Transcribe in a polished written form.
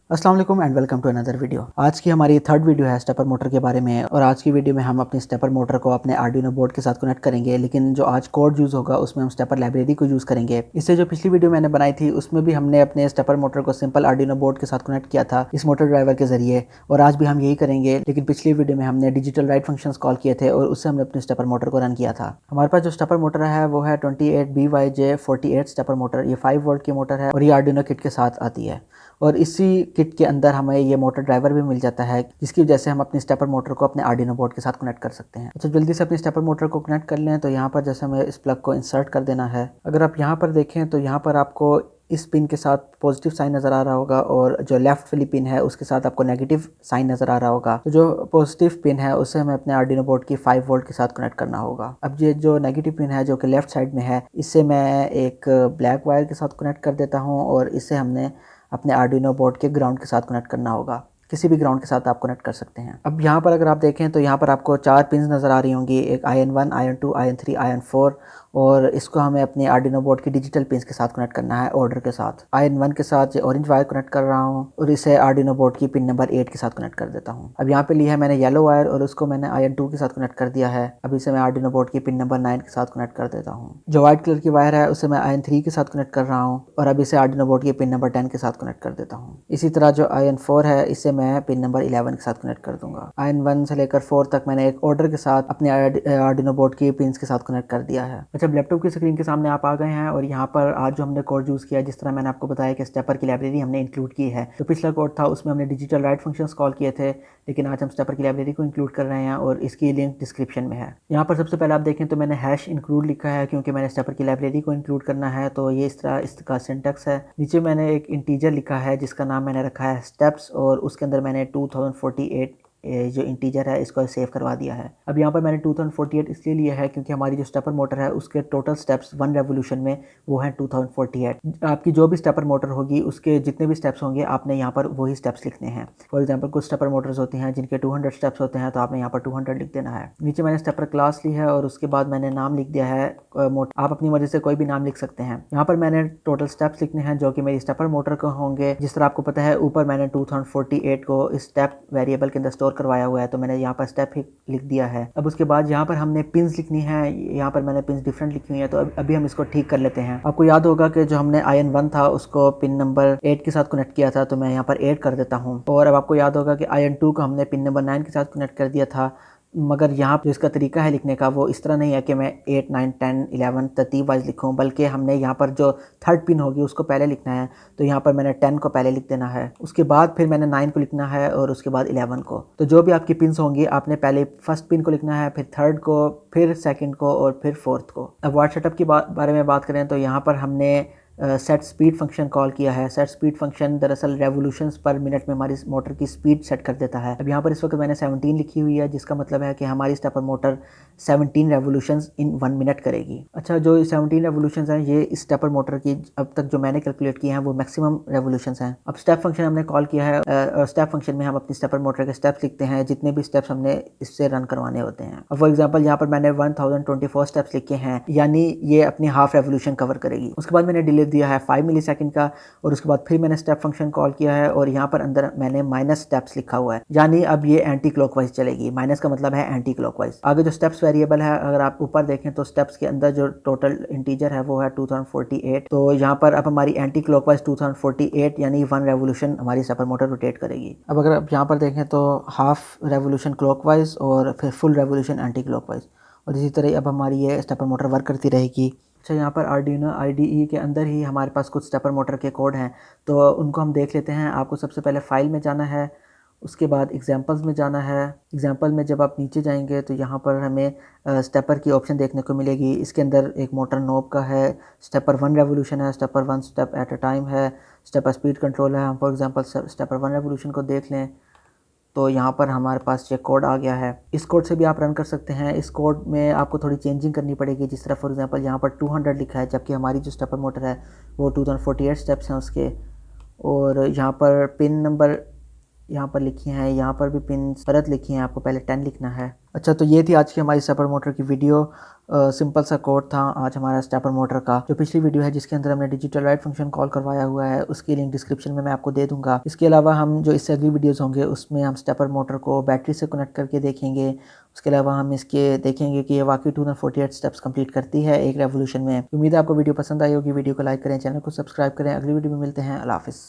अस्सलाम वालेकुम and welcome to another video. आज की हमारी थर्ड वीडियो है स्टेपर मोटर के बारे में और आज की वीडियो में हम अपनी स्टेपर मोटर को अपने आर्डिनो बोर्ड के साथ कनेक्ट करेंगे, लेकिन जो आज कोड यूज़ होगा उसमें हम स्टेपर लाइब्रेरी को यूज़ करेंगे। इससे जो पिछली वीडियो मैंने बनाई थी उसमें भी हमने अपने स्टेपर मोटर को सिंपल आर्डिनो बोर्ड के साथ कनेक्ट किया था इस मोटर ड्राइवर के जरिए, और आज भी हम यही करेंगे। लेकिन पिछली वीडियो में हमने डिजिटल राइट फंक्शन कॉल किए थे और उससे हमने अपने स्टेपर मोटर को रन किया था। हमारे पास जो स्टेपर मोटर है वो है 28BYJ48 स्टेपर मोटर। ये 5 वोल्ट की मोटर है और ये आर्डिनो किट के साथ आती है और इसी किट के अंदर हमें ये मोटर ड्राइवर भी मिल जाता है, जिसकी वजह से हम अपनी स्टेपर मोटर को अपने आर्डिनो बोर्ड के साथ कनेक्ट कर सकते हैं। अच्छा, जल्दी से अपनी स्टेपर मोटर को कनेक्ट कर लें। तो यहाँ पर जैसे हमें इस प्लग को इंसर्ट कर देना है। अगर आप यहाँ पर देखें तो यहाँ पर आपको इस पिन के साथ पॉजिटिव साइन नज़र आ रहा होगा और जो लेफ्ट वाली पिन है उसके साथ आपको नेगेटिव साइन नज़र आ रहा होगा। तो जो पॉजिटिव पिन है उसे हमें अपने आर्डिनो बोर्ड की 5 वोल्ट के साथ कनेक्ट करना होगा। अब ये जो नेगेटिव पिन है जो कि लेफ्ट साइड में है, इससे मैं एक ब्लैक वायर के साथ कनेक्ट कर देता हूँ और इससे हमने अपने आर्डिनो बोर्ड के ग्राउंड के साथ कनेक्ट करना होगा। किसी भी ग्राउंड के साथ आप कनेक्ट कर सकते हैं। अब यहाँ पर अगर आप देखें तो यहाँ पर आपको 4 पिन्स नज़र आ रही होंगी, एक आयन 1, आयन 2, आयन 3, आयन 4, और इसको हमें अपने आर्डिनो बोर्ड की डिजिटल पिन्स के साथ कनेक्ट करना है ऑर्डर के साथ। आयन 1 के साथ ये ऑरेंज वायर कनेक्ट कर रहा हूँ और इसे आर्डिनो बोर्ड की पिन नंबर 8 के साथ कनेक्ट कर देता हूँ। अब यहाँ पे लिया है मैंने येलो वायर और उसको मैंने आयन 2 के साथ कनेक्ट कर दिया है। अब इसे मैं आर्डिनो बोर्ड की पिन नंबर 9 के साथ कनेक्ट कर देता हूँ। जो व्हाइट कलर की वायर है उसे मैं आयन 3 के साथ कनेक्ट कर रहा हूँ और अब इसे आर्डिनो बोर्ड की पिन नंबर 10 के साथ कनेक्ट कर देता हूँ। इसी तरह जो आयन 4 है इसे मैं पिन नंबर 11 के साथ कनेक्ट कर दूंगा। आयन 1 से लेकर 4 तक मैंने एक ऑर्डर के साथ अपने आर्डिनो बोर्ड की पिन्स के साथ कनेक्ट कर दिया है। अच्छा, लैपटॉप की स्क्रीन के सामने आप आ गए हैं और यहाँ पर आज जो हमने कोड यूज़ किया, जिस तरह मैंने आपको बताया कि स्टेपर की लाइब्रेरी हमने इंक्लूड की है। तो पिछला कोड था उसमें हमने डिजिटल राइट फंक्शंस कॉल किए थे, लेकिन आज हम स्टेपर की लाइब्रेरी को इंक्लूड कर रहे हैं और इसकी लिंक डिस्क्रिप्शन में है। यहाँ पर सबसे पहले आप देखें तो मैंने हैश इंक्लूड लिखा है क्योंकि मैंने स्टेपर की लाइब्रेरी को इंक्लूड करना है। तो ये इस तरह इसका सिंटैक्स है। नीचे मैंने एक इंटीजर लिखा है जिसका नाम मैंने रखा है स्टेप्स और उसके अंदर मैंने 2048 जो इंटीजर है इसको सेव करवा दिया है। अब यहाँ पर मैंने 2048 इसलिए लिया है क्योंकि हमारी जो स्टेपर मोटर है उसके टोटल स्टेप्स 1 रेवोल्यूशन में वो है 2048। आपकी जो भी स्टेपर मोटर होगी उसके जितने भी स्टेप्स होंगे आपने यहाँ पर वही स्टेप्स लिखने हैं। फॉर एग्जांपल कुछ स्टेपर मोटर्स होती हैं जिनके 200 स्टेप्स होते हैं, तो आपने यहाँ पर 200 लिख देना है। नीचे मैंने स्टेपर क्लास ली है और उसके बाद मैंने नाम लिख दिया है आप अपनी मर्जी से कोई भी नाम लिख सकते हैं। यहाँ पर मैंने टोटल स्टेप्स लिखने हैं जो कि मेरी स्टेपर मोटर को होंगे। जिस तरह आपको पता है ऊपर मैंने 2048 को इस स्टेप वेरिएबल के अंदर स्टोर करवाया हुआ है, तो मैंने यहाँ पर स्टेप ही लिख दिया है। अब उसके बाद यहाँ पर हमने पिन्स लिखनी है। यहाँ पर मैंने पिन्स डिफरेंट लिखी हुई है, तो अभी हम इसको ठीक कर लेते हैं। आपको याद होगा कि जो हमने आयन 1 था उसको पिन नंबर 8 के साथ कनेक्ट किया था, तो मैं यहाँ पर 8 कर देता हूँ। और अब आपको याद होगा कि आयन 2 को हमने पिन नंबर 9 के साथ कनेक्ट कर दिया था, मगर यहाँ जो इसका तरीका है लिखने का वो इस तरह नहीं है कि मैं 8, 9, 10, 11 तरतीब वाइज लिखूँ, बल्कि हमने यहाँ पर जो थर्ड पिन होगी उसको पहले लिखना है। तो यहाँ पर मैंने 10 को पहले लिख देना है, उसके बाद फिर मैंने 9 को लिखना है और उसके बाद 11 को। तो जो भी आपकी पिन्स होंगी आपने पहले फर्स्ट पिन को लिखना है, फिर थर्ड को, फिर सेकेंड को और फिर फोर्थ को। अब वाट सेटअप की बारे में बात करें तो यहाँ पर हमने सेट स्पीड फंक्शन कॉल किया है। सेट स्पीड फंक्शन दरअसल रेवोल्यूशंस पर मिनट में हमारी मोटर की स्पीड सेट कर देता है। अब यहाँ पर इस वक्त मैंने 17 लिखी हुई है, जिसका मतलब है कि हमारी स्टेपर मोटर 17 रेवोल्यूशंस इन 1 मिनट करेगी। अच्छा, जो 17 रेवोल्यूशंस हैं ये इस स्टेपर मोटर की अब तक जो मैंने कैलकुलेट किए हैं वो मैक्सिमम रेवोल्यूशंस हैं। अब स्टेप फंक्शन हमने कॉल किया है। स्टेप फंक्शन में हम अपनी स्टेपर मोटर के स्टेप्स लिखते हैं, जितने भी स्टेप्स हमने इससे रन करवाने होते हैं। अब फॉर एग्जाम्पल यहाँ पर मैंने 1024 स्टेप्स लिखे हैं, यानी ये अपनी हाफ रेवोल्यूशन कवर करेगी। उसके बाद मैंने डिले दिया है 5 मिली सेकेंड का और उसके बाद फिर मैंने स्टेप फंक्शन कॉल किया है और यहाँ पर अंदर मैंने माइनस स्टेप्स लिखा हुआ है, यानी अब ये एंटी क्लॉकवाइज चलेगी। माइनस का मतलब है एंटी क्लॉकवाइज। आगे जो स्टेप्स वेरिएबल है, अगर आप ऊपर देखें तो स्टेप्स के अंदर जो टोटल इंटीजर है वो है 2048। तो यहाँ पर अब हमारी एंटी क्लॉकवाइज 2048 यानी 1 रेवोल्यूशन हमारी स्टेपर मोटर रोटेट करेगी। अब अगर आप यहाँ पर देखें तो हाफ रेवोल्यूशन क्लॉकवाइज और फिर फुल रेवोल्यूशन एंटी क्लॉकवाइज, और इसी तरह अब हमारी ये स्टेपर मोटर वर्क करती रहेगी। अच्छा, यहाँ पर आर्डिनो IDE के अंदर ही हमारे पास कुछ स्टेपर मोटर के कोड हैं, तो उनको हम देख लेते हैं। आपको सबसे पहले फाइल में जाना है, उसके बाद एग्जांपल्स में जाना है। एग्जांपल में जब आप नीचे जाएंगे तो यहाँ पर हमें स्टेपर की ऑप्शन देखने को मिलेगी। इसके अंदर एक मोटर नोब का है, स्टेपर 1 रेवोल्यूशन है, stepper 1 step at a time है, स्टेपर स्पीड कंट्रोल है। हम फॉर एग्जांपल स्टेपर 1 रेवोल्यूशन को देख लें तो यहाँ पर हमारे पास ये कोड आ गया है। इस कोड से भी आप रन कर सकते हैं। इस कोड में आपको थोड़ी चेंजिंग करनी पड़ेगी, जिस तरह फॉर एग्जांपल यहाँ पर 200 लिखा है, जबकि हमारी जो स्टेपर मोटर है वो 2048 स्टेप्स हैं उसके। और यहाँ पर पिन नंबर यहाँ पर लिखी हैं, यहाँ पर भी पिन परत लिखी हैं, आपको पहले 10 लिखना है। अच्छा, तो ये थी आज की हमारी स्टेपर मोटर की वीडियो। सिंपल सा कोड था आज हमारा स्टेपर मोटर का। जो पिछली वीडियो है जिसके अंदर हमने डिजिटल राइट फंक्शन कॉल करवाया हुआ है, उसकी लिंक डिस्क्रिप्शन में मैं आपको दे दूंगा। इसके अलावा हम जो इससे अगली वीडियोस होंगे उसमें हम स्टेपर मोटर को बैटरी से कनेक्ट करके देखेंगे। उसके अलावा हम इसके देखेंगे कि ये वाकई 248 स्टेप्स कंप्लीट करती है एक रेवोल्यूशन में। उम्मीद है आपको वीडियो पसंद आई होगी। वीडियो को लाइक करें, चैनल को सब्सक्राइब करें। अगली वीडियो में मिलते हैं। अल्लाह हाफिज़।